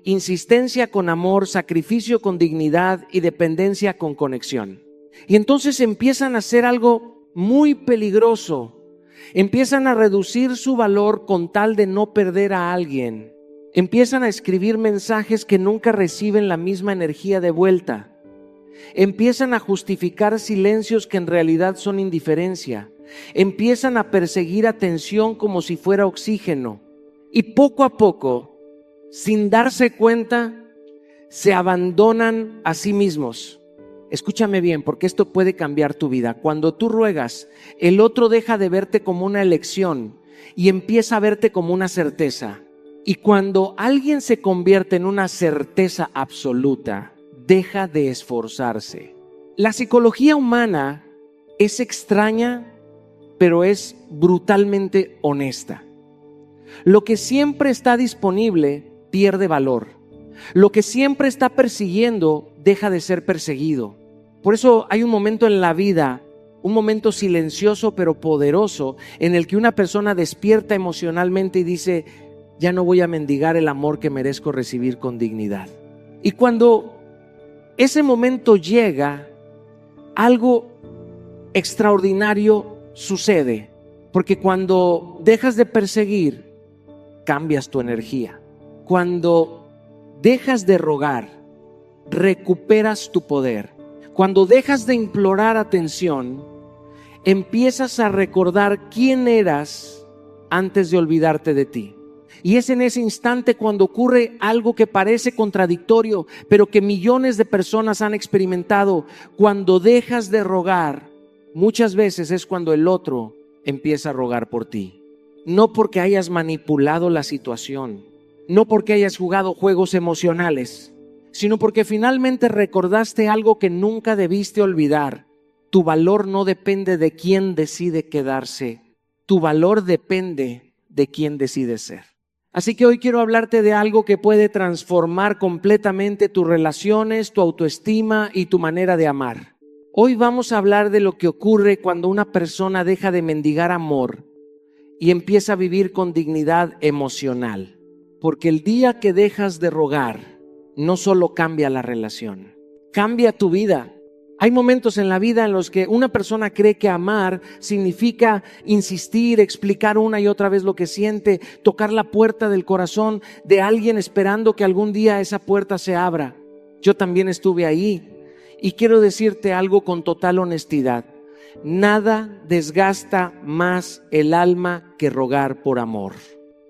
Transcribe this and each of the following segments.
insistencia con amor, sacrificio con dignidad y dependencia con conexión. Y entonces empiezan a hacer algo muy peligroso. Empiezan a reducir su valor con tal de no perder a alguien. Empiezan a escribir mensajes que nunca reciben la misma energía de vuelta. Empiezan a justificar silencios que en realidad son indiferencia. Empiezan a perseguir atención como si fuera oxígeno. Y poco a poco, sin darse cuenta, se abandonan a sí mismos. Escúchame bien, porque esto puede cambiar tu vida. Cuando tú ruegas, el otro deja de verte como una elección y empieza a verte como una certeza. Y cuando alguien se convierte en una certeza absoluta, deja de esforzarse. La psicología humana es extraña, pero es brutalmente honesta. Lo que siempre está disponible pierde valor. Lo que siempre está persiguiendo deja de ser perseguido. Por eso hay un momento en la vida, un momento silencioso pero poderoso, en el que una persona despierta emocionalmente y dice: ya no voy a mendigar el amor que merezco recibir con dignidad. Y cuando ese momento llega, algo extraordinario sucede, porque cuando dejas de perseguir, cambias tu energía. Cuando dejas de rogar, recuperas tu poder. Cuando dejas de implorar atención, empiezas a recordar quién eras antes de olvidarte de ti. Y es en ese instante cuando ocurre algo que parece contradictorio, pero que millones de personas han experimentado. Cuando dejas de rogar, muchas veces es cuando el otro empieza a rogar por ti. No porque hayas manipulado la situación, no porque hayas jugado juegos emocionales, sino porque finalmente recordaste algo que nunca debiste olvidar. Tu valor no depende de quién decide quedarse, tu valor depende de quién decide ser. Así que hoy quiero hablarte de algo que puede transformar completamente tus relaciones, tu autoestima y tu manera de amar. Hoy vamos a hablar de lo que ocurre cuando una persona deja de mendigar amor y empieza a vivir con dignidad emocional. Porque el día que dejas de rogar, no solo cambia la relación, cambia tu vida. Hay momentos en la vida en los que una persona cree que amar significa insistir, explicar una y otra vez lo que siente, tocar la puerta del corazón de alguien esperando que algún día esa puerta se abra. Yo también estuve ahí y quiero decirte algo con total honestidad. Nada desgasta más el alma que rogar por amor.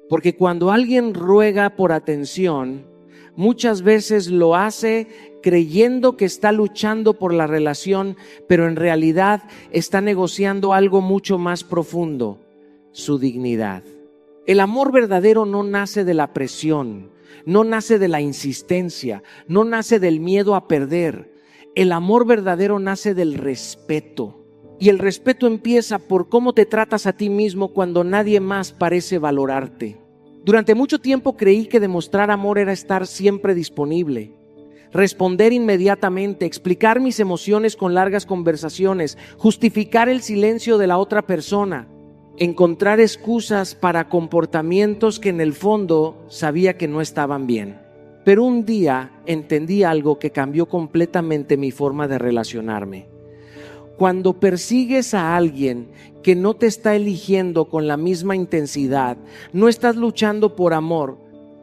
Porque cuando alguien ruega por atención, muchas veces lo hace creyendo que está luchando por la relación, pero en realidad está negociando algo mucho más profundo, su dignidad. El amor verdadero no nace de la presión, no nace de la insistencia, no nace del miedo a perder. El amor verdadero nace del respeto. Y el respeto empieza por cómo te tratas a ti mismo cuando nadie más parece valorarte. Durante mucho tiempo creí que demostrar amor era estar siempre disponible, responder inmediatamente, explicar mis emociones con largas conversaciones, justificar el silencio de la otra persona, encontrar excusas para comportamientos que en el fondo sabía que no estaban bien. Pero un día entendí algo que cambió completamente mi forma de relacionarme. Cuando persigues a alguien que no te está eligiendo con la misma intensidad, no estás luchando por amor,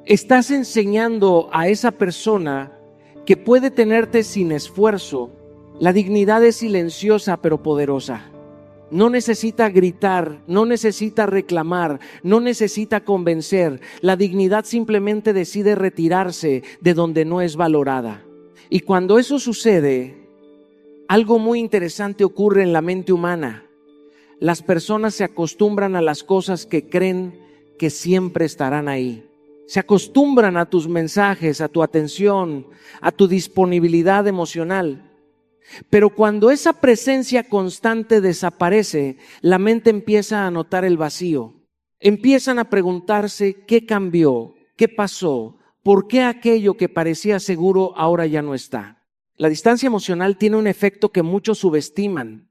estás enseñando a esa persona que puede tenerte sin esfuerzo. La dignidad es silenciosa pero poderosa. No necesita gritar, no necesita reclamar, no necesita convencer. La dignidad simplemente decide retirarse de donde no es valorada. Y cuando eso sucede, algo muy interesante ocurre en la mente humana. Las personas se acostumbran a las cosas que creen que siempre estarán ahí. Se acostumbran a tus mensajes, a tu atención, a tu disponibilidad emocional. Pero cuando esa presencia constante desaparece, la mente empieza a notar el vacío. Empiezan a preguntarse qué cambió, qué pasó, por qué aquello que parecía seguro ahora ya no está. La distancia emocional tiene un efecto que muchos subestiman.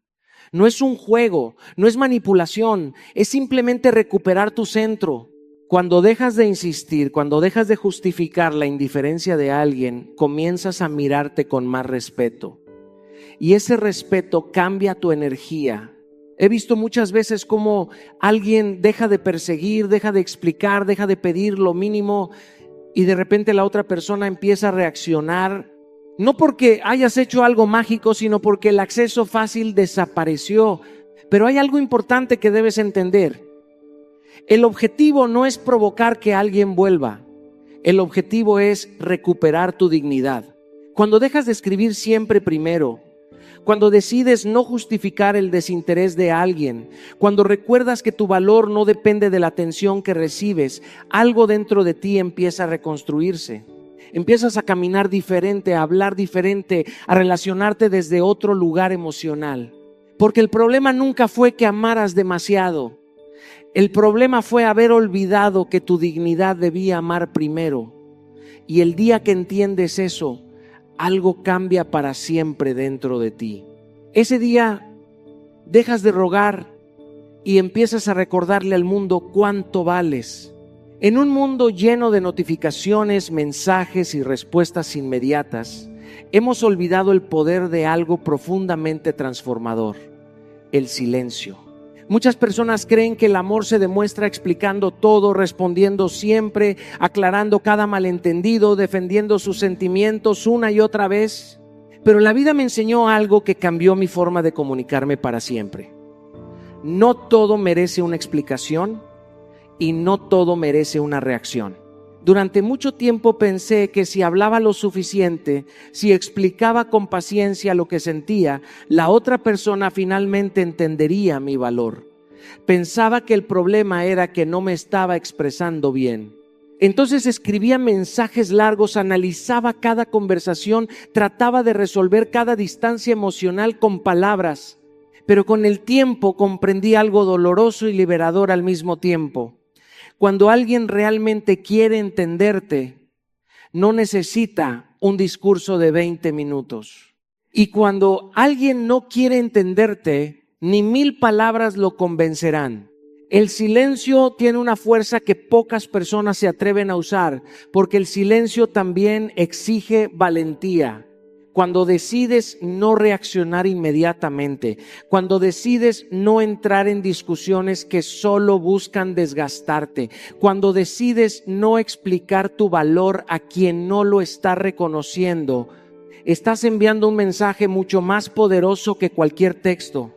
No es un juego, no es manipulación, es simplemente recuperar tu centro. Cuando dejas de insistir, cuando dejas de justificar la indiferencia de alguien, comienzas a mirarte con más respeto. Y ese respeto cambia tu energía. He visto muchas veces cómo alguien deja de perseguir, deja de explicar, deja de pedir lo mínimo y de repente la otra persona empieza a reaccionar. No porque hayas hecho algo mágico, sino porque el acceso fácil desapareció. Pero hay algo importante que debes entender. El objetivo no es provocar que alguien vuelva. El objetivo es recuperar tu dignidad. Cuando dejas de escribir siempre primero, cuando decides no justificar el desinterés de alguien, cuando recuerdas que tu valor no depende de la atención que recibes, algo dentro de ti empieza a reconstruirse. Empiezas a caminar diferente, a hablar diferente, a relacionarte desde otro lugar emocional. Porque el problema nunca fue que amaras demasiado. El problema fue haber olvidado que tu dignidad debía amar primero. Y el día que entiendes eso, algo cambia para siempre dentro de ti. Ese día dejas de rogar y empiezas a recordarle al mundo cuánto vales. En un mundo lleno de notificaciones, mensajes y respuestas inmediatas, hemos olvidado el poder de algo profundamente transformador: el silencio. Muchas personas creen que el amor se demuestra explicando todo, respondiendo siempre, aclarando cada malentendido, defendiendo sus sentimientos una y otra vez. Pero la vida me enseñó algo que cambió mi forma de comunicarme para siempre. No todo merece una explicación y no todo merece una reacción. Durante mucho tiempo pensé que si hablaba lo suficiente, si explicaba con paciencia lo que sentía, la otra persona finalmente entendería mi valor. Pensaba que el problema era que no me estaba expresando bien. Entonces escribía mensajes largos, analizaba cada conversación, trataba de resolver cada distancia emocional con palabras. Pero con el tiempo comprendí algo doloroso y liberador al mismo tiempo. Cuando alguien realmente quiere entenderte, no necesita un discurso de 20 minutos. Y cuando alguien no quiere entenderte, ni 1000 palabras lo convencerán. El silencio tiene una fuerza que pocas personas se atreven a usar, porque el silencio también exige valentía. Cuando decides no reaccionar inmediatamente, cuando decides no entrar en discusiones que solo buscan desgastarte, cuando decides no explicar tu valor a quien no lo está reconociendo, estás enviando un mensaje mucho más poderoso que cualquier texto.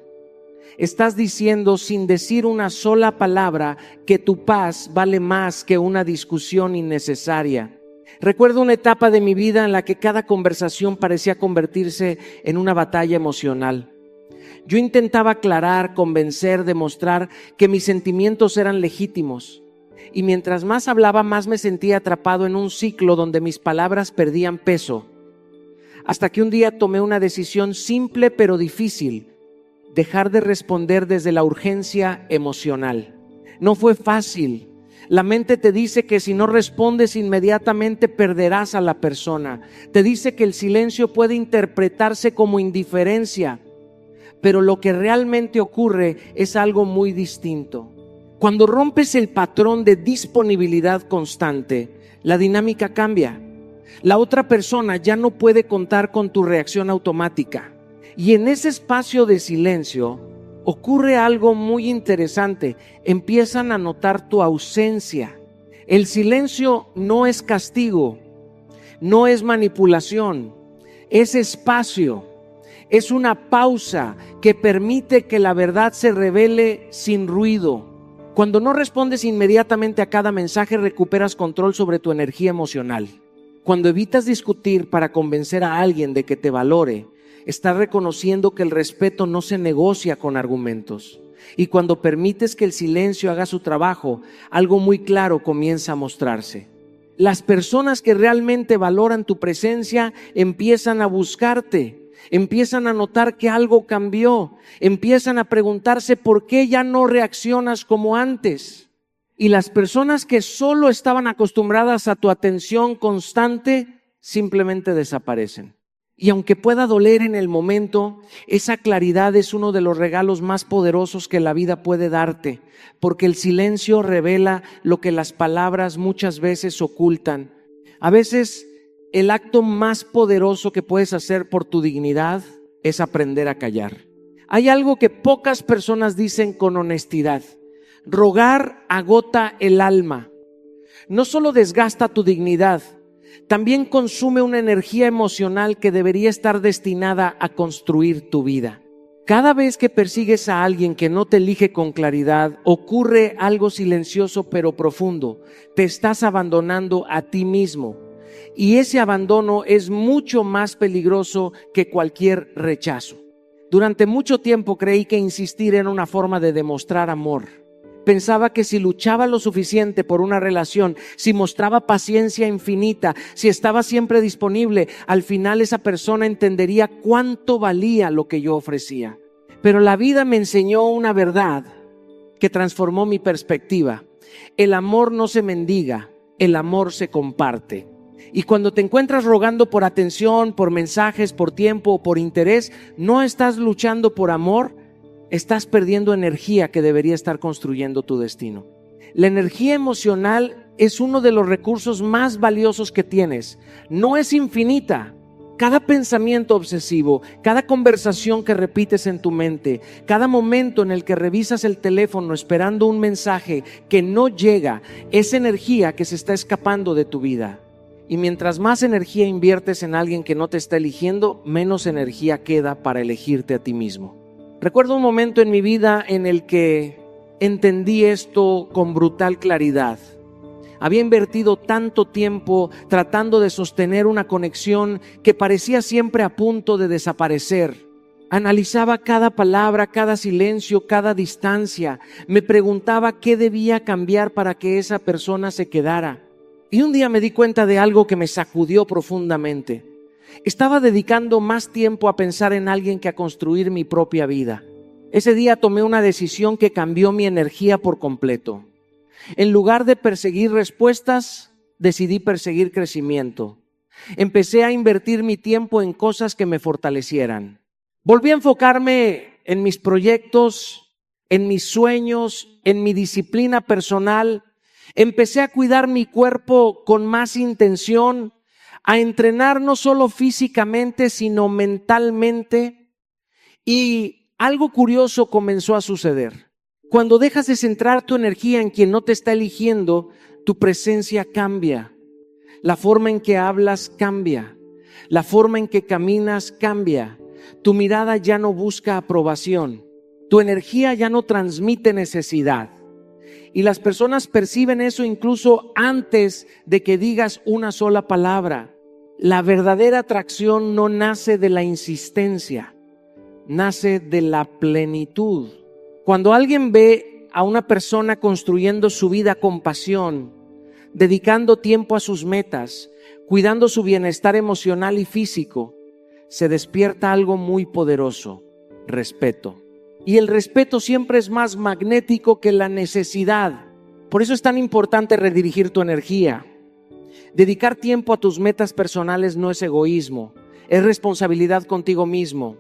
Estás diciendo sin decir una sola palabra que tu paz vale más que una discusión innecesaria. Recuerdo una etapa de mi vida en la que cada conversación parecía convertirse en una batalla emocional. Yo intentaba aclarar, convencer, demostrar que mis sentimientos eran legítimos. Y mientras más hablaba, más me sentía atrapado en un ciclo donde mis palabras perdían peso. Hasta que un día tomé una decisión simple pero difícil: dejar de responder desde la urgencia emocional. No fue fácil. La mente te dice que si no respondes inmediatamente perderás a la persona. Te dice que el silencio puede interpretarse como indiferencia, pero lo que realmente ocurre es algo muy distinto. Cuando rompes el patrón de disponibilidad constante, la dinámica cambia. La otra persona ya no puede contar con tu reacción automática. Y en ese espacio de silencio ocurre algo muy interesante. Empiezan a notar tu ausencia. El silencio no es castigo, no es manipulación, es espacio, es una pausa que permite que la verdad se revele sin ruido. Cuando no respondes inmediatamente a cada mensaje, recuperas control sobre tu energía emocional. Cuando evitas discutir para convencer a alguien de que te valore, estás reconociendo que el respeto no se negocia con argumentos. Y cuando permites que el silencio haga su trabajo, algo muy claro comienza a mostrarse. Las personas que realmente valoran tu presencia empiezan a buscarte, empiezan a notar que algo cambió, empiezan a preguntarse por qué ya no reaccionas como antes. Y las personas que solo estaban acostumbradas a tu atención constante simplemente desaparecen. Y aunque pueda doler en el momento, esa claridad es uno de los regalos más poderosos que la vida puede darte, porque el silencio revela lo que las palabras muchas veces ocultan. A veces el acto más poderoso que puedes hacer por tu dignidad es aprender a callar. Hay algo que pocas personas dicen con honestidad: rogar agota el alma. No solo desgasta tu dignidad, también consume una energía emocional que debería estar destinada a construir tu vida. Cada vez que persigues a alguien que no te elige con claridad, ocurre algo silencioso pero profundo. Te estás abandonando a ti mismo. Y ese abandono es mucho más peligroso que cualquier rechazo. Durante mucho tiempo creí que insistir era una forma de demostrar amor. Pensaba que si luchaba lo suficiente por una relación, si mostraba paciencia infinita, si estaba siempre disponible, al final esa persona entendería cuánto valía lo que yo ofrecía. Pero la vida me enseñó una verdad que transformó mi perspectiva. El amor no se mendiga, el amor se comparte. Y cuando te encuentras rogando por atención, por mensajes, por tiempo o por interés, no estás luchando por amor, estás perdiendo energía que debería estar construyendo tu destino. La energía emocional es uno de los recursos más valiosos que tienes. No es infinita. Cada pensamiento obsesivo, cada conversación que repites en tu mente, cada momento en el que revisas el teléfono esperando un mensaje que no llega, es energía que se está escapando de tu vida. Y mientras más energía inviertes en alguien que no te está eligiendo, menos energía queda para elegirte a ti mismo. Recuerdo un momento en mi vida en el que entendí esto con brutal claridad. Había invertido tanto tiempo tratando de sostener una conexión que parecía siempre a punto de desaparecer. Analizaba cada palabra, cada silencio, cada distancia. Me preguntaba qué debía cambiar para que esa persona se quedara. Y un día me di cuenta de algo que me sacudió profundamente. Estaba dedicando más tiempo a pensar en alguien que a construir mi propia vida. Ese día tomé una decisión que cambió mi energía por completo. En lugar de perseguir respuestas, decidí perseguir crecimiento. Empecé a invertir mi tiempo en cosas que me fortalecieran. Volví a enfocarme en mis proyectos, en mis sueños, en mi disciplina personal. Empecé a cuidar mi cuerpo con más intención, a entrenar no solo físicamente, sino mentalmente. Y algo curioso comenzó a suceder. Cuando dejas de centrar tu energía en quien no te está eligiendo, tu presencia cambia. La forma en que hablas cambia. La forma en que caminas cambia. Tu mirada ya no busca aprobación. Tu energía ya no transmite necesidad. Y las personas perciben eso incluso antes de que digas una sola palabra. La verdadera atracción no nace de la insistencia, nace de la plenitud. Cuando alguien ve a una persona construyendo su vida con pasión, dedicando tiempo a sus metas, cuidando su bienestar emocional y físico, se despierta algo muy poderoso: respeto. Y el respeto siempre es más magnético que la necesidad. Por eso es tan importante redirigir tu energía. Dedicar tiempo a tus metas personales no es egoísmo, es responsabilidad contigo mismo.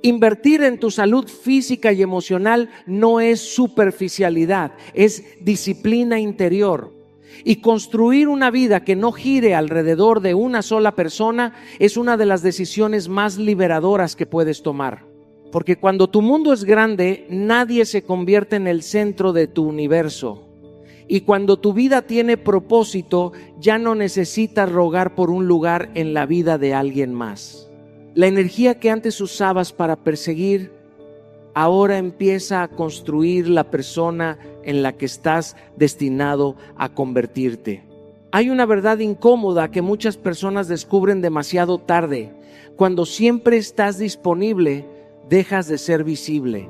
Invertir en tu salud física y emocional no es superficialidad, es disciplina interior. Y construir una vida que no gire alrededor de una sola persona es una de las decisiones más liberadoras que puedes tomar. Porque cuando tu mundo es grande, nadie se convierte en el centro de tu universo. Y cuando tu vida tiene propósito, ya no necesitas rogar por un lugar en la vida de alguien más. La energía que antes usabas para perseguir, ahora empieza a construir la persona en la que estás destinado a convertirte. Hay una verdad incómoda que muchas personas descubren demasiado tarde. Cuando siempre estás disponible, dejas de ser visible.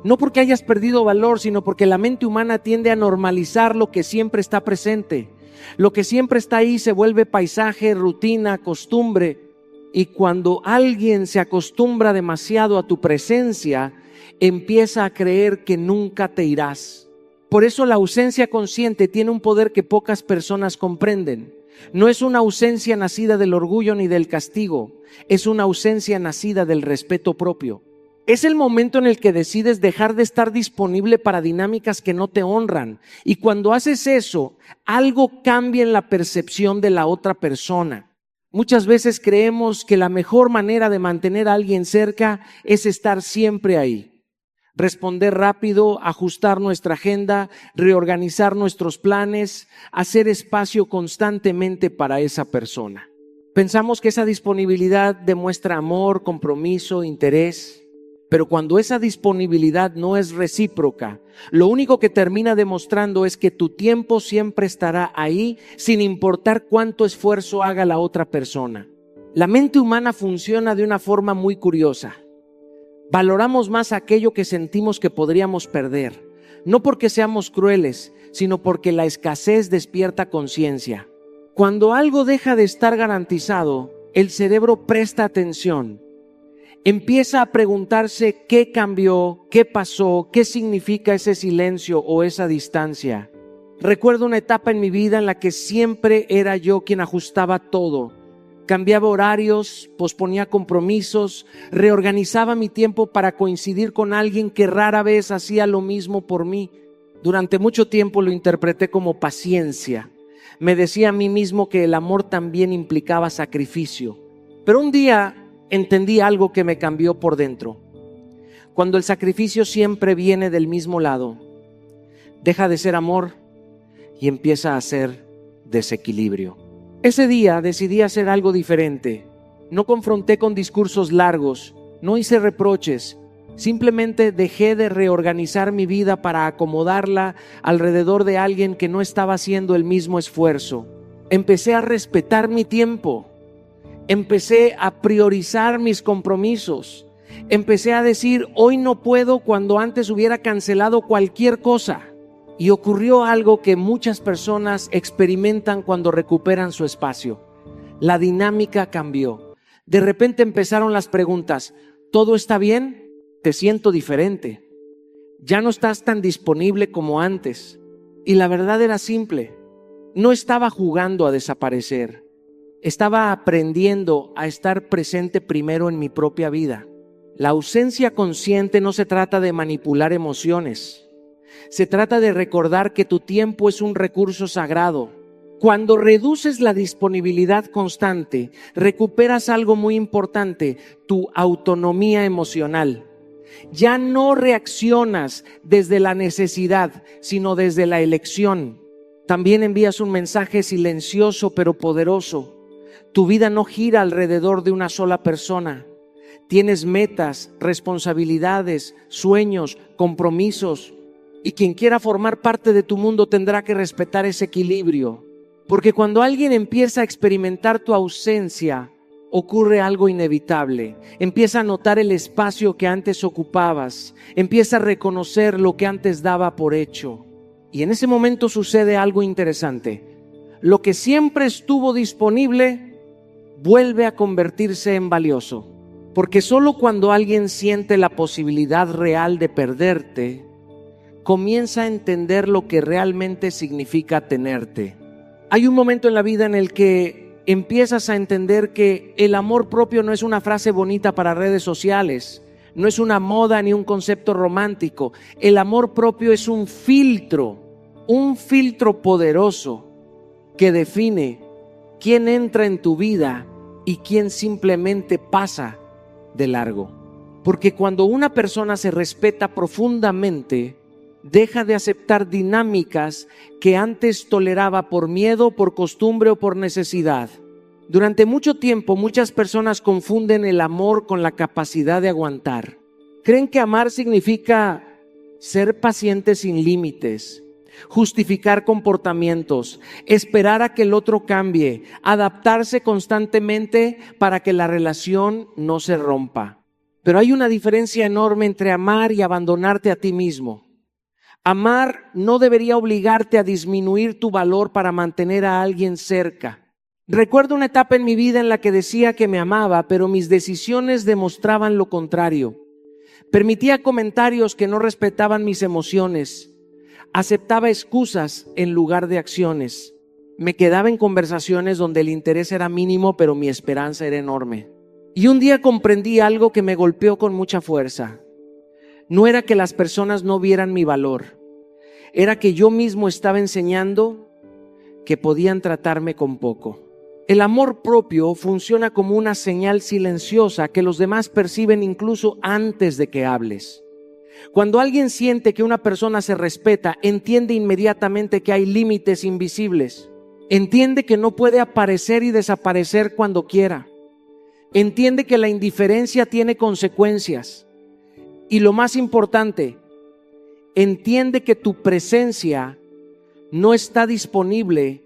No porque hayas perdido valor, sino porque la mente humana tiende a normalizar lo que siempre está presente. Lo que siempre está ahí se vuelve paisaje, rutina, costumbre. Y cuando alguien se acostumbra demasiado a tu presencia, empieza a creer que nunca te irás. Por eso la ausencia consciente tiene un poder que pocas personas comprenden. No es una ausencia nacida del orgullo ni del castigo, es una ausencia nacida del respeto propio. Es el momento en el que decides dejar de estar disponible para dinámicas que no te honran. Y cuando haces eso, algo cambia en la percepción de la otra persona. Muchas veces creemos que la mejor manera de mantener a alguien cerca es estar siempre ahí. Responder rápido, ajustar nuestra agenda, reorganizar nuestros planes, hacer espacio constantemente para esa persona. Pensamos que esa disponibilidad demuestra amor, compromiso, interés. Pero cuando esa disponibilidad no es recíproca, lo único que termina demostrando es que tu tiempo siempre estará ahí sin importar cuánto esfuerzo haga la otra persona. La mente humana funciona de una forma muy curiosa. Valoramos más aquello que sentimos que podríamos perder, no porque seamos crueles, sino porque la escasez despierta conciencia. Cuando algo deja de estar garantizado, el cerebro presta atención. Empieza a preguntarse qué cambió, qué pasó, qué significa ese silencio o esa distancia. Recuerdo una etapa en mi vida en la que siempre era yo quien ajustaba todo. Cambiaba horarios, posponía compromisos, reorganizaba mi tiempo para coincidir con alguien que rara vez hacía lo mismo por mí. Durante mucho tiempo lo interpreté como paciencia. Me decía a mí mismo que el amor también implicaba sacrificio. Pero un día entendí algo que me cambió por dentro. Cuando el sacrificio siempre viene del mismo lado, deja de ser amor y empieza a ser desequilibrio. Ese día decidí hacer algo diferente. No confronté con discursos largos, no hice reproches, simplemente dejé de reorganizar mi vida para acomodarla alrededor de alguien que no estaba haciendo el mismo esfuerzo. Empecé a respetar mi tiempo. Empecé a priorizar mis compromisos. Empecé a decir, hoy no puedo, cuando antes hubiera cancelado cualquier cosa. Y ocurrió algo que muchas personas experimentan cuando recuperan su espacio. La dinámica cambió. De repente empezaron las preguntas. ¿Todo está bien? Te siento diferente. Ya no estás tan disponible como antes. Y la verdad era simple. No estaba jugando a desaparecer. Estaba aprendiendo a estar presente primero en mi propia vida. La ausencia consciente no se trata de manipular emociones. Se trata de recordar que tu tiempo es un recurso sagrado. Cuando reduces la disponibilidad constante, recuperas algo muy importante, tu autonomía emocional. Ya no reaccionas desde la necesidad, sino desde la elección. También envías un mensaje silencioso pero poderoso. Tu vida no gira alrededor de una sola persona. Tienes metas, responsabilidades, sueños, compromisos. Y quien quiera formar parte de tu mundo tendrá que respetar ese equilibrio. Porque cuando alguien empieza a experimentar tu ausencia, ocurre algo inevitable. Empieza a notar el espacio que antes ocupabas. Empieza a reconocer lo que antes daba por hecho. Y en ese momento sucede algo interesante. Lo que siempre estuvo disponible vuelve a convertirse en valioso. Porque solo cuando alguien siente la posibilidad real de perderte, comienza a entender lo que realmente significa tenerte. Hay un momento en la vida en el que empiezas a entender que el amor propio no es una frase bonita para redes sociales, no es una moda ni un concepto romántico. El amor propio es un filtro poderoso que define quién entra en tu vida y quién simplemente pasa de largo. Porque cuando una persona se respeta profundamente, deja de aceptar dinámicas que antes toleraba por miedo, por costumbre o por necesidad. Durante mucho tiempo, muchas personas confunden el amor con la capacidad de aguantar. Creen que amar significa ser paciente sin límites, justificar comportamientos, esperar a que el otro cambie, adaptarse constantemente para que la relación no se rompa. Pero hay una diferencia enorme entre amar y abandonarte a ti mismo. Amar no debería obligarte a disminuir tu valor para mantener a alguien cerca. Recuerdo una etapa en mi vida en la que decía que me amaba, pero mis decisiones demostraban lo contrario. Permitía comentarios que no respetaban mis emociones. Aceptaba excusas en lugar de acciones. me quedaba en conversaciones donde el interés era mínimo, pero mi esperanza era enorme. Y un día comprendí algo que me golpeó con mucha fuerza. No era que las personas no vieran mi valor, era que yo mismo estaba enseñando que podían tratarme con poco. El amor propio funciona como una señal silenciosa que los demás perciben incluso antes de que hables. Cuando alguien siente que una persona se respeta, entiende inmediatamente que hay límites invisibles. Entiende que no puede aparecer y desaparecer cuando quiera. Entiende que la indiferencia tiene consecuencias. Y lo más importante, entiende que tu presencia no está disponible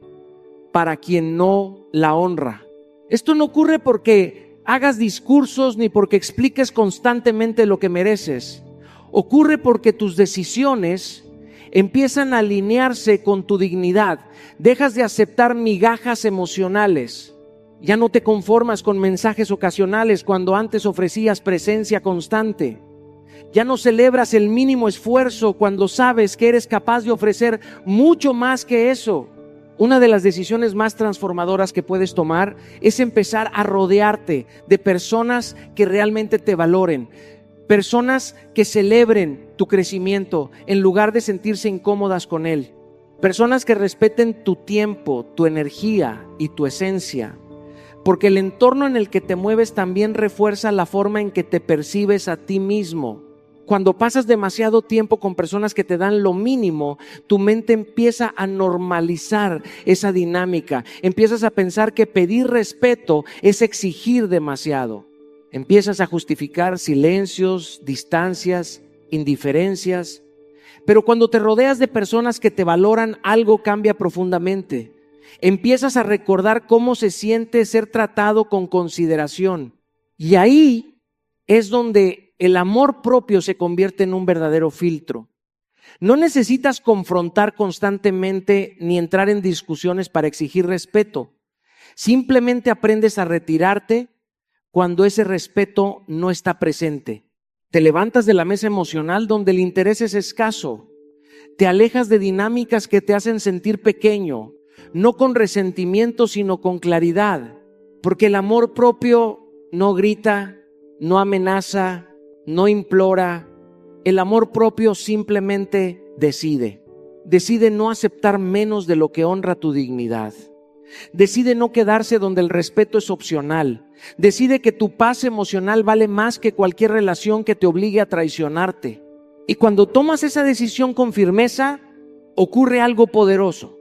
para quien no la honra. Esto no ocurre porque hagas discursos ni porque expliques constantemente lo que mereces. Ocurre porque tus decisiones empiezan a alinearse con tu dignidad. Dejas de aceptar migajas emocionales. Ya no te conformas con mensajes ocasionales cuando antes ofrecías presencia constante. Ya no celebras el mínimo esfuerzo cuando sabes que eres capaz de ofrecer mucho más que eso. Una de las decisiones más transformadoras que puedes tomar es empezar a rodearte de personas que realmente te valoren, personas que celebren tu crecimiento en lugar de sentirse incómodas con él, personas que respeten tu tiempo, tu energía y tu esencia, porque el entorno en el que te mueves también refuerza la forma en que te percibes a ti mismo. Cuando pasas demasiado tiempo con personas que te dan lo mínimo, tu mente empieza a normalizar esa dinámica. Empiezas a pensar que pedir respeto es exigir demasiado. Empiezas a justificar silencios, distancias, indiferencias. Pero cuando te rodeas de personas que te valoran, algo cambia profundamente. Empiezas a recordar cómo se siente ser tratado con consideración. Y ahí es donde el amor propio se convierte en un verdadero filtro. No necesitas confrontar constantemente ni entrar en discusiones para exigir respeto. Simplemente aprendes a retirarte cuando ese respeto no está presente. Te levantas de la mesa emocional donde el interés es escaso. Te alejas de dinámicas que te hacen sentir pequeño, no con resentimiento, sino con claridad. Porque el amor propio no grita, no amenaza, no implora. El amor propio simplemente decide. Decide no aceptar menos de lo que honra tu dignidad. Decide no quedarse donde el respeto es opcional. Decide que tu paz emocional vale más que cualquier relación que te obligue a traicionarte. Y cuando tomas esa decisión con firmeza, ocurre algo poderoso.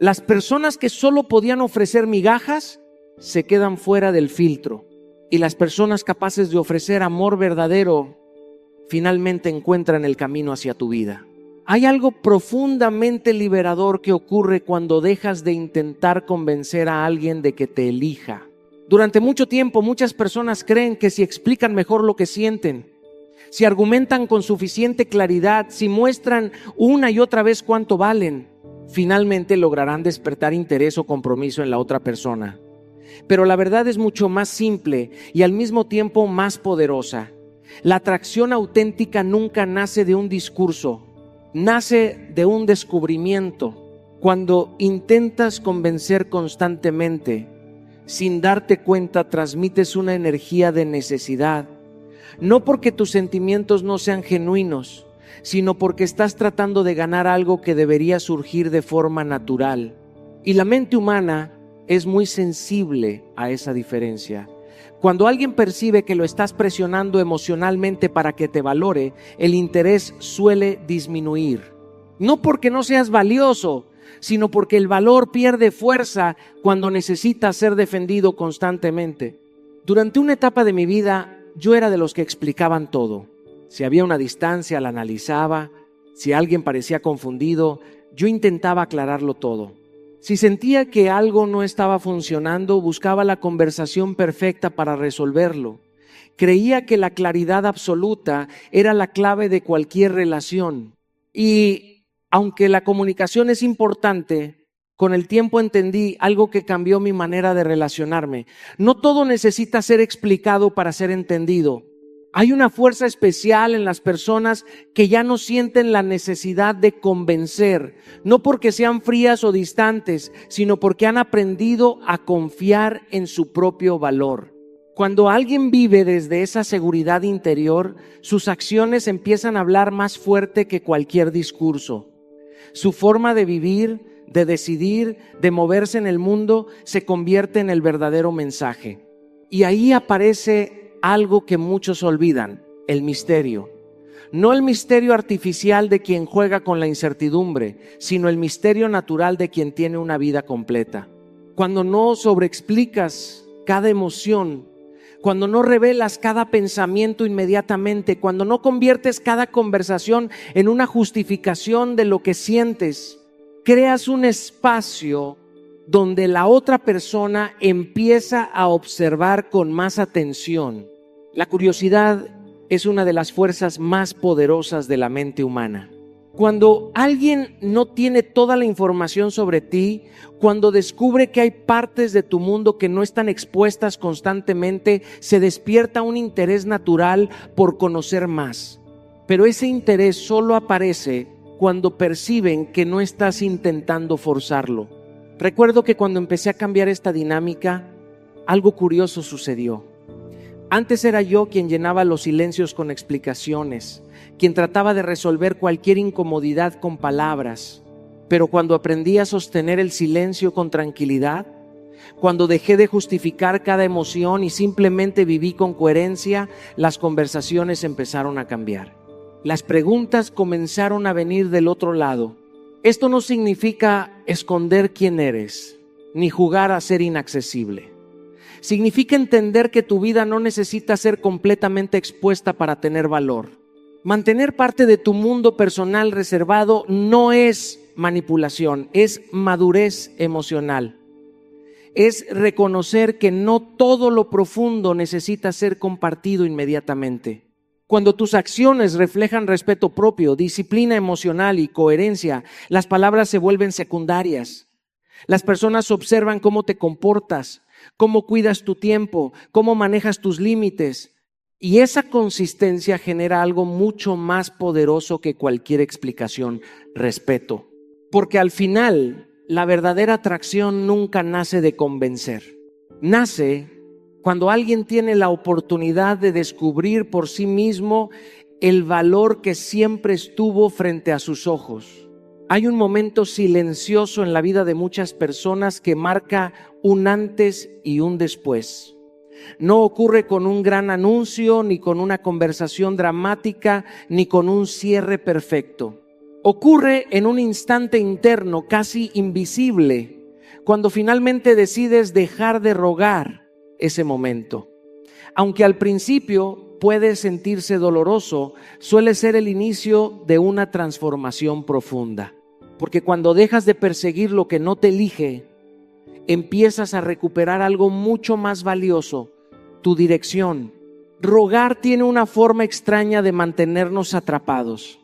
Las personas que solo podían ofrecer migajas se quedan fuera del filtro. Y las personas capaces de ofrecer amor verdadero finalmente encuentran el camino hacia tu vida. Hay algo profundamente liberador que ocurre cuando dejas de intentar convencer a alguien de que te elija. Durante mucho tiempo muchas personas creen que si explican mejor lo que sienten, si argumentan con suficiente claridad, si muestran una y otra vez cuánto valen, finalmente lograrán despertar interés o compromiso en la otra persona. Pero la verdad es mucho más simple y al mismo tiempo más poderosa. La atracción auténtica nunca nace de un discurso, nace de un descubrimiento. Cuando intentas convencer constantemente, sin darte cuenta, transmites una energía de necesidad. No porque tus sentimientos no sean genuinos, sino porque estás tratando de ganar algo que debería surgir de forma natural. Y la mente humana es muy sensible a esa diferencia. Cuando alguien percibe que lo estás presionando emocionalmente para que te valore, el interés suele disminuir. No porque no seas valioso, sino porque el valor pierde fuerza cuando necesita ser defendido constantemente. Durante una etapa de mi vida, yo era de los que explicaban todo. Si había una distancia, la analizaba. Si alguien parecía confundido, yo intentaba aclararlo todo. Si sentía que algo no estaba funcionando, buscaba la conversación perfecta para resolverlo. Creía que la claridad absoluta era la clave de cualquier relación. Y aunque la comunicación es importante, con el tiempo entendí algo que cambió mi manera de relacionarme. No todo necesita ser explicado para ser entendido. Hay una fuerza especial en las personas que ya no sienten la necesidad de convencer, no porque sean frías o distantes, sino porque han aprendido a confiar en su propio valor. Cuando alguien vive desde esa seguridad interior, sus acciones empiezan a hablar más fuerte que cualquier discurso. Su forma de vivir, de decidir, de moverse en el mundo, se convierte en el verdadero mensaje. Y ahí aparece algo que muchos olvidan, el misterio. No el misterio artificial de quien juega con la incertidumbre, sino el misterio natural de quien tiene una vida completa. Cuando no sobreexplicas cada emoción, cuando no revelas cada pensamiento inmediatamente, cuando no conviertes cada conversación en una justificación de lo que sientes, creas un espacio donde la otra persona empieza a observar con más atención. La curiosidad es una de las fuerzas más poderosas de la mente humana. Cuando alguien no tiene toda la información sobre ti, cuando descubre que hay partes de tu mundo que no están expuestas constantemente, se despierta un interés natural por conocer más. Pero ese interés solo aparece cuando perciben que no estás intentando forzarlo. Recuerdo que cuando empecé a cambiar esta dinámica, algo curioso sucedió. Antes era yo quien llenaba los silencios con explicaciones, quien trataba de resolver cualquier incomodidad con palabras. Pero cuando aprendí a sostener el silencio con tranquilidad, cuando dejé de justificar cada emoción y simplemente viví con coherencia, las conversaciones empezaron a cambiar. Las preguntas comenzaron a venir del otro lado. Esto no significa esconder quién eres, ni jugar a ser inaccesible. Significa entender que tu vida no necesita ser completamente expuesta para tener valor. Mantener parte de tu mundo personal reservado no es manipulación, es madurez emocional. Es reconocer que no todo lo profundo necesita ser compartido inmediatamente. Cuando tus acciones reflejan respeto propio, disciplina emocional y coherencia, las palabras se vuelven secundarias. Las personas observan cómo te comportas, cómo cuidas tu tiempo, cómo manejas tus límites. Y esa consistencia genera algo mucho más poderoso que cualquier explicación: respeto. Porque al final, la verdadera atracción nunca nace de convencer. Nace cuando alguien tiene la oportunidad de descubrir por sí mismo el valor que siempre estuvo frente a sus ojos. Hay un momento silencioso en la vida de muchas personas que marca un antes y un después. No ocurre con un gran anuncio, ni con una conversación dramática, ni con un cierre perfecto. Ocurre en un instante interno casi invisible, cuando finalmente decides dejar de rogar ese momento. Aunque al principio puede sentirse doloroso, suele ser el inicio de una transformación profunda. Porque cuando dejas de perseguir lo que no te elige, empiezas a recuperar algo mucho más valioso: tu dirección. Rogar tiene una forma extraña de mantenernos atrapados.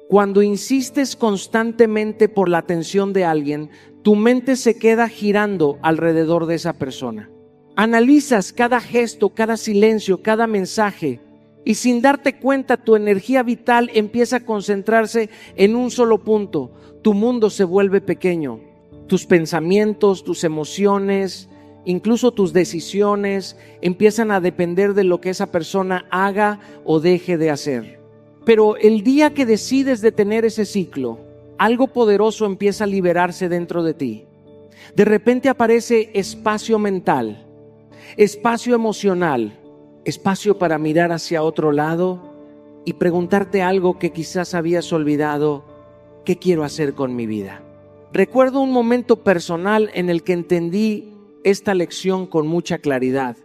Cuando insistes constantemente por la atención de alguien, tu mente se queda girando alrededor de esa persona. Analizas cada gesto, cada silencio, cada mensaje, y sin darte cuenta tu energía vital empieza a concentrarse en un solo punto. Tu mundo se vuelve pequeño. Tus pensamientos, tus emociones, incluso tus decisiones empiezan a depender de lo que esa persona haga o deje de hacer. Pero el día que decides detener ese ciclo, algo poderoso empieza a liberarse dentro de ti. De repente aparece espacio mental, espacio emocional, espacio para mirar hacia otro lado y preguntarte algo que quizás habías olvidado: ¿qué quiero hacer con mi vida? Recuerdo un momento personal en el que entendí esta lección con mucha claridad.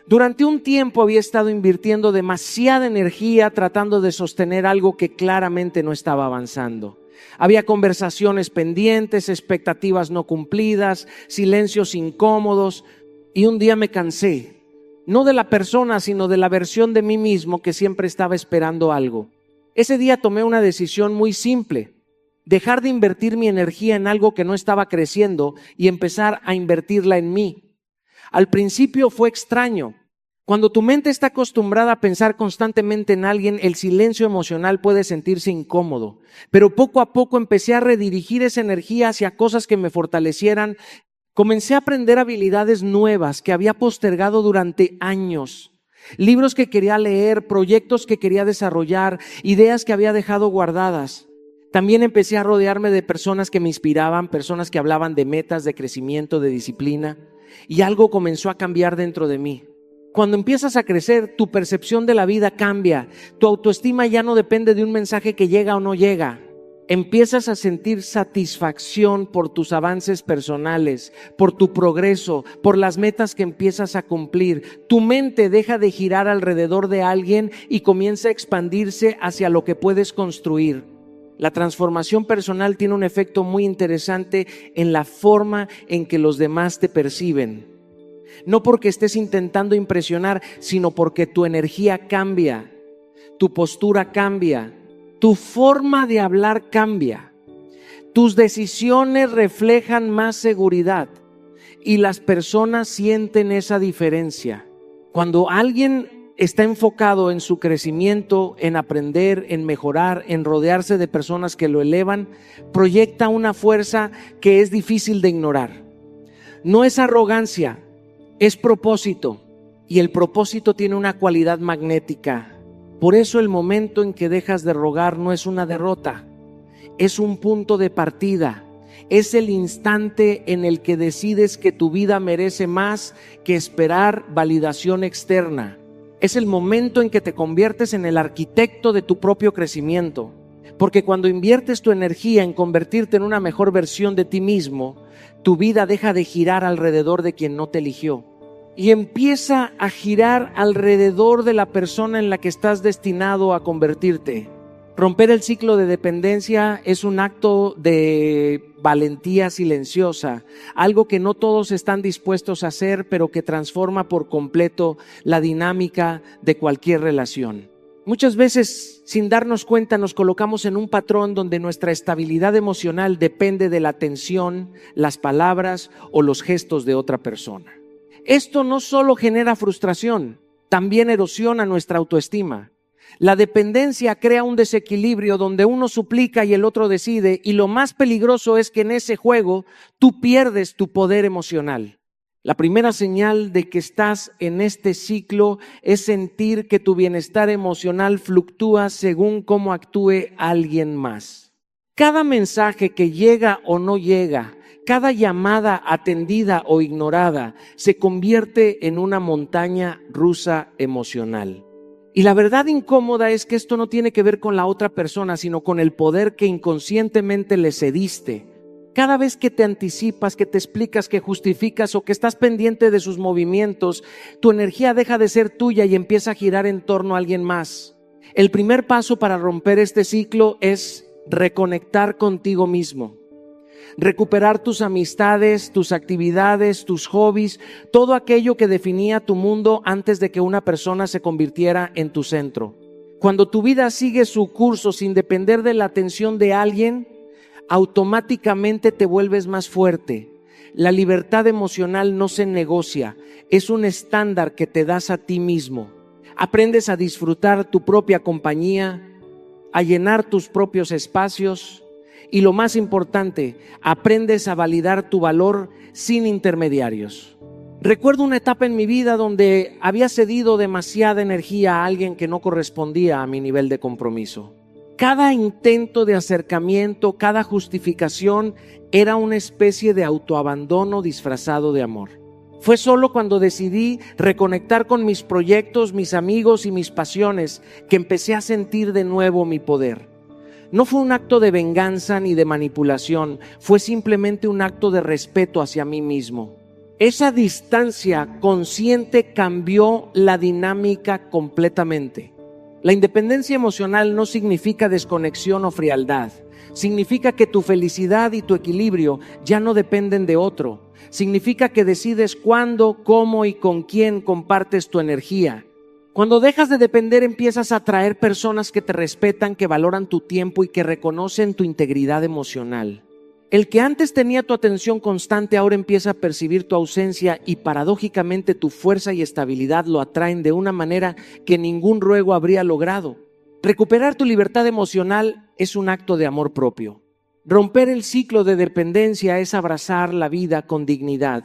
Durante un tiempo había estado invirtiendo demasiada energía tratando de sostener algo que claramente no estaba avanzando. Había conversaciones pendientes, expectativas no cumplidas, silencios incómodos, y un día me cansé, no de la persona, sino de la versión de mí mismo que siempre estaba esperando algo. Ese día tomé una decisión muy simple: dejar de invertir mi energía en algo que no estaba creciendo y empezar a invertirla en mí. Al principio fue extraño. Cuando tu mente está acostumbrada a pensar constantemente en alguien, el silencio emocional puede sentirse incómodo. Pero poco a poco empecé a redirigir esa energía hacia cosas que me fortalecieran. Comencé a aprender habilidades nuevas que había postergado durante años. Libros que quería leer, proyectos que quería desarrollar, ideas que había dejado guardadas. También empecé a rodearme de personas que me inspiraban, personas que hablaban de metas, de crecimiento, de disciplina. Y algo comenzó a cambiar dentro de mí. Cuando empiezas a crecer, tu percepción de la vida cambia. Tu autoestima ya no depende de un mensaje que llega o no llega. Empiezas a sentir satisfacción por tus avances personales, por tu progreso, por las metas que empiezas a cumplir. Tu mente deja de girar alrededor de alguien y comienza a expandirse hacia lo que puedes construir. La transformación personal tiene un efecto muy interesante en la forma en que los demás te perciben. No porque estés intentando impresionar, sino porque tu energía cambia, tu postura cambia, tu forma de hablar cambia, tus decisiones reflejan más seguridad y las personas sienten esa diferencia. Cuando alguien está enfocado en su crecimiento, en aprender, en mejorar, en rodearse de personas que lo elevan, proyecta una fuerza que es difícil de ignorar. No es arrogancia, es propósito, y el propósito tiene una cualidad magnética. Por eso el momento en que dejas de rogar no es una derrota, es un punto de partida. Es el instante en el que decides que tu vida merece más que esperar validación externa. Es el momento en que te conviertes en el arquitecto de tu propio crecimiento. Porque cuando inviertes tu energía en convertirte en una mejor versión de ti mismo, tu vida deja de girar alrededor de quien no te eligió y empieza a girar alrededor de la persona en la que estás destinado a convertirte. Romper el ciclo de dependencia es un acto de valentía silenciosa, algo que no todos están dispuestos a hacer, pero que transforma por completo la dinámica de cualquier relación. Muchas veces, sin darnos cuenta, nos colocamos en un patrón donde nuestra estabilidad emocional depende de la atención, las palabras o los gestos de otra persona. Esto no solo genera frustración, también erosiona nuestra autoestima. La dependencia crea un desequilibrio donde uno suplica y el otro decide, y lo más peligroso es que en ese juego tú pierdes tu poder emocional. La primera señal de que estás en este ciclo es sentir que tu bienestar emocional fluctúa según cómo actúe alguien más. Cada mensaje que llega o no llega, cada llamada atendida o ignorada, se convierte en una montaña rusa emocional. Y la verdad incómoda es que esto no tiene que ver con la otra persona, sino con el poder que inconscientemente le cediste. Cada vez que te anticipas, que te explicas, que justificas o que estás pendiente de sus movimientos, tu energía deja de ser tuya y empieza a girar en torno a alguien más. El primer paso para romper este ciclo es reconectar contigo mismo. Recuperar tus amistades, tus actividades, tus hobbies, todo aquello que definía tu mundo antes de que una persona se convirtiera en tu centro. Cuando tu vida sigue su curso sin depender de la atención de alguien, automáticamente te vuelves más fuerte. La libertad emocional no se negocia, es un estándar que te das a ti mismo. Aprendes a disfrutar tu propia compañía, a llenar tus propios espacios y lo más importante, aprendes a validar tu valor sin intermediarios. Recuerdo una etapa en mi vida donde había cedido demasiada energía a alguien que no correspondía a mi nivel de compromiso. Cada intento de acercamiento, cada justificación era una especie de autoabandono disfrazado de amor. Fue solo cuando decidí reconectar con mis proyectos, mis amigos y mis pasiones que empecé a sentir de nuevo mi poder. No fue un acto de venganza ni de manipulación, fue simplemente un acto de respeto hacia mí mismo. Esa distancia consciente cambió la dinámica completamente. La independencia emocional no significa desconexión o frialdad. Significa que tu felicidad y tu equilibrio ya no dependen de otro. Significa que decides cuándo, cómo y con quién compartes tu energía. Cuando dejas de depender, empiezas a atraer personas que te respetan, que valoran tu tiempo y que reconocen tu integridad emocional. El que antes tenía tu atención constante ahora empieza a percibir tu ausencia y paradójicamente tu fuerza y estabilidad lo atraen de una manera que ningún ruego habría logrado. Recuperar tu libertad emocional es un acto de amor propio. Romper el ciclo de dependencia es abrazar la vida con dignidad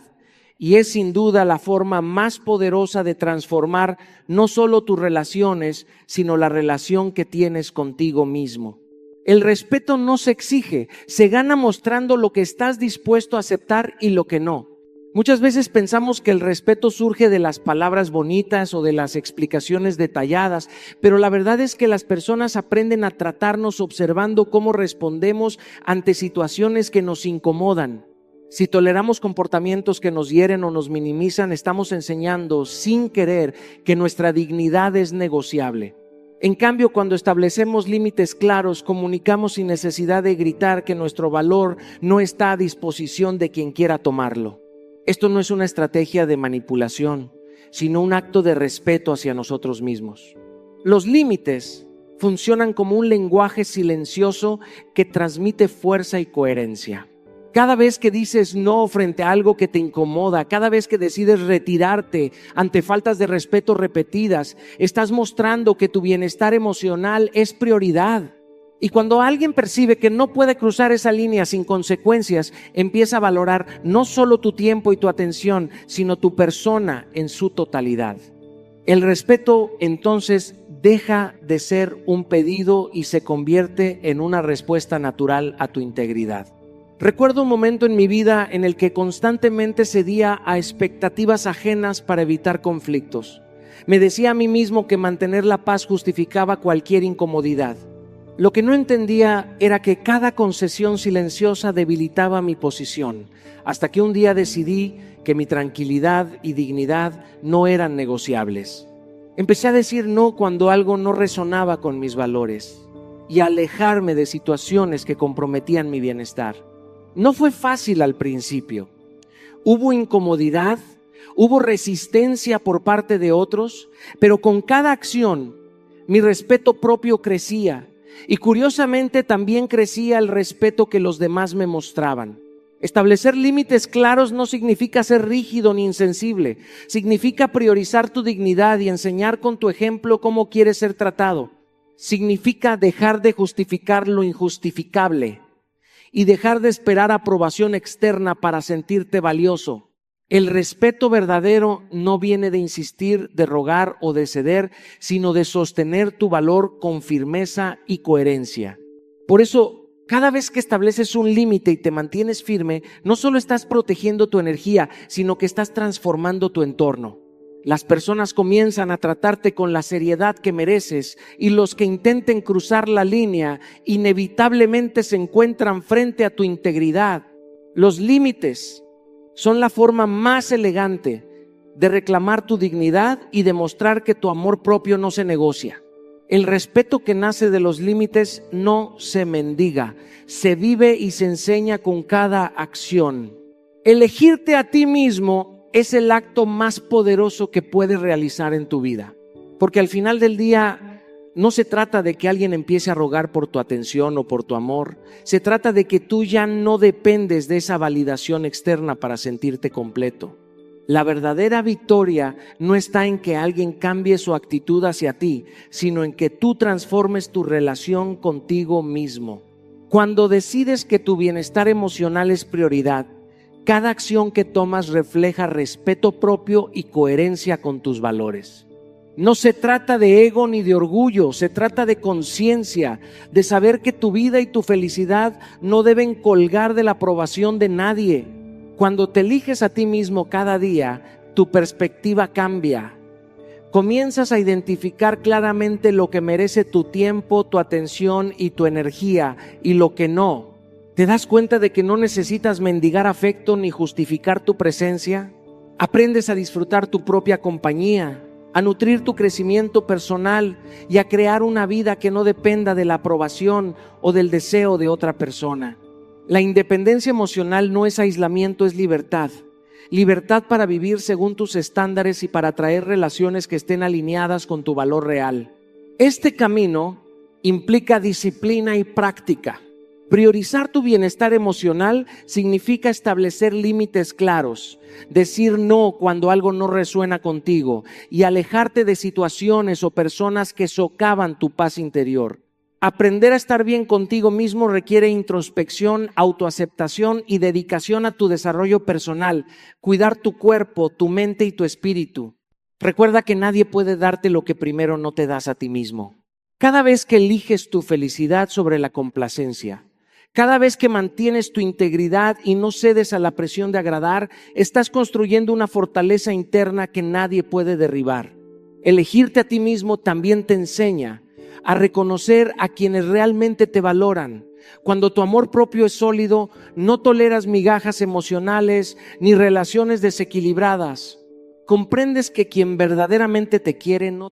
y es sin duda la forma más poderosa de transformar no solo tus relaciones, sino la relación que tienes contigo mismo. El respeto no se exige, se gana mostrando lo que estás dispuesto a aceptar y lo que no. Muchas veces pensamos que el respeto surge de las palabras bonitas o de las explicaciones detalladas, pero la verdad es que las personas aprenden a tratarnos observando cómo respondemos ante situaciones que nos incomodan. Si toleramos comportamientos que nos hieren o nos minimizan, estamos enseñando sin querer que nuestra dignidad es negociable. En cambio, cuando establecemos límites claros, comunicamos sin necesidad de gritar que nuestro valor no está a disposición de quien quiera tomarlo. Esto no es una estrategia de manipulación, sino un acto de respeto hacia nosotros mismos. Los límites funcionan como un lenguaje silencioso que transmite fuerza y coherencia. Cada vez que dices no frente a algo que te incomoda, cada vez que decides retirarte ante faltas de respeto repetidas, estás mostrando que tu bienestar emocional es prioridad. Y cuando alguien percibe que no puede cruzar esa línea sin consecuencias, empieza a valorar no solo tu tiempo y tu atención, sino tu persona en su totalidad. El respeto entonces deja de ser un pedido y se convierte en una respuesta natural a tu integridad. Recuerdo un momento en mi vida en el que constantemente cedía a expectativas ajenas para evitar conflictos. Me decía a mí mismo que mantener la paz justificaba cualquier incomodidad. Lo que no entendía era que cada concesión silenciosa debilitaba mi posición, hasta que un día decidí que mi tranquilidad y dignidad no eran negociables. Empecé a decir no cuando algo no resonaba con mis valores y a alejarme de situaciones que comprometían mi bienestar. No fue fácil al principio. Hubo incomodidad, hubo resistencia por parte de otros, pero con cada acción mi respeto propio crecía. Y curiosamente también crecía el respeto que los demás me mostraban. Establecer límites claros no significa ser rígido ni insensible. Significa priorizar tu dignidad y enseñar con tu ejemplo cómo quieres ser tratado. Significa dejar de justificar lo injustificable y dejar de esperar aprobación externa para sentirte valioso. El respeto verdadero no viene de insistir, de rogar o de ceder, sino de sostener tu valor con firmeza y coherencia. Por eso, cada vez que estableces un límite y te mantienes firme, no solo estás protegiendo tu energía, sino que estás transformando tu entorno. Las personas comienzan a tratarte con la seriedad que mereces y los que intenten cruzar la línea inevitablemente se encuentran frente a tu integridad. Los límites son la forma más elegante de reclamar tu dignidad y demostrar que tu amor propio no se negocia. El respeto que nace de los límites no se mendiga, se vive y se enseña con cada acción. Elegirte a ti mismo es el acto más poderoso que puedes realizar en tu vida, porque al final del día no se trata de que alguien empiece a rogar por tu atención o por tu amor. Se trata de que tú ya no dependes de esa validación externa para sentirte completo. La verdadera victoria no está en que alguien cambie su actitud hacia ti, sino en que tú transformes tu relación contigo mismo. Cuando decides que tu bienestar emocional es prioridad, cada acción que tomas refleja respeto propio y coherencia con tus valores. No se trata de ego ni de orgullo, se trata de conciencia, de saber que tu vida y tu felicidad no deben colgar de la aprobación de nadie. Cuando te eliges a ti mismo cada día, tu perspectiva cambia. Comienzas a identificar claramente lo que merece tu tiempo, tu atención y tu energía y lo que no. ¿Te das cuenta de que no necesitas mendigar afecto ni justificar tu presencia? Aprendes a disfrutar tu propia compañía, a nutrir tu crecimiento personal y a crear una vida que no dependa de la aprobación o del deseo de otra persona. La independencia emocional no es aislamiento, es libertad. Libertad para vivir según tus estándares y para atraer relaciones que estén alineadas con tu valor real. Este camino implica disciplina y práctica, Priorizar tu bienestar emocional significa establecer límites claros, decir no cuando algo no resuena contigo y alejarte de situaciones o personas que socavan tu paz interior. Aprender a estar bien contigo mismo requiere introspección, autoaceptación y dedicación a tu desarrollo personal, cuidar tu cuerpo, tu mente y tu espíritu. Recuerda que nadie puede darte lo que primero no te das a ti mismo. Cada vez que eliges tu felicidad sobre la complacencia, cada vez que mantienes tu integridad y no cedes a la presión de agradar, estás construyendo una fortaleza interna que nadie puede derribar. Elegirte a ti mismo también te enseña a reconocer a quienes realmente te valoran. Cuando tu amor propio es sólido, no toleras migajas emocionales ni relaciones desequilibradas. Comprendes que quien verdaderamente te quiere no